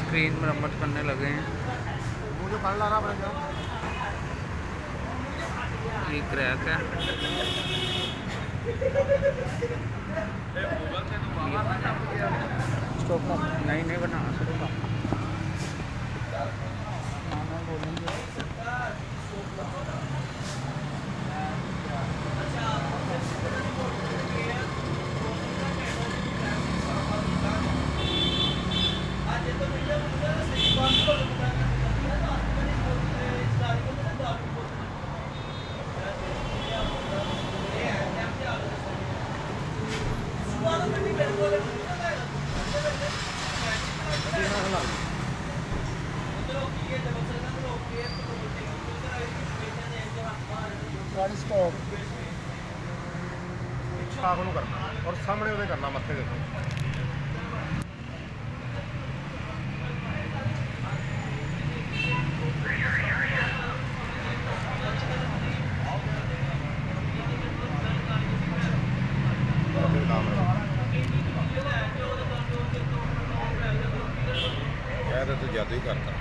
Screen मरम्मत करने लगे हैं। मुझे कल लाना पड़ेगा। ये क्रैक है। स्टॉप नहीं नहीं बना सकता। स्टॉप छाक ਨੂੰ ਕਰਨਾ ਔਰ ਸਾਹਮਣੇ ਉਹਦੇ ਕਰਨਾ ਮੱਥੇ ਦੇ ਉੱਤੇ। ਇਹ ਤਾਂ ਤੂੰ ਜਾਦੂ ਹੀ ਕਰਦਾ।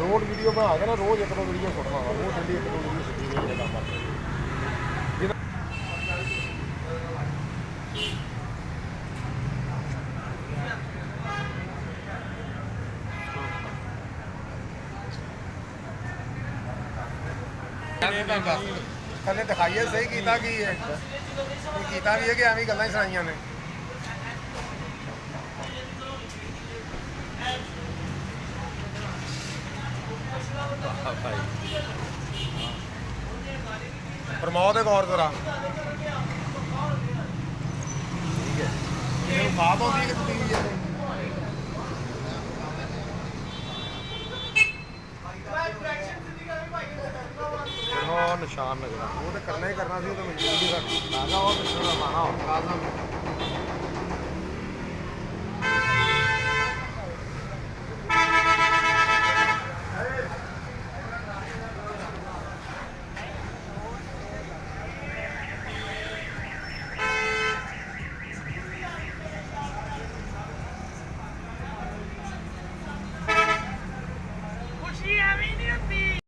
रोड वीडियो बना के ना रोज एक दो वीडियो छोड़ना वा रोज डेली एक दो वीडियो छुट्टी देने का काम थले दिखाइए सही कीता की है कीता भी है कि एवं गल्लां ही सुनाइयां ने। प्रमोद एक और जरा ठीक है खाब आती है कि निशान लग रहा वो तो करना ही करना सी तो मजबूरी का और निशान माना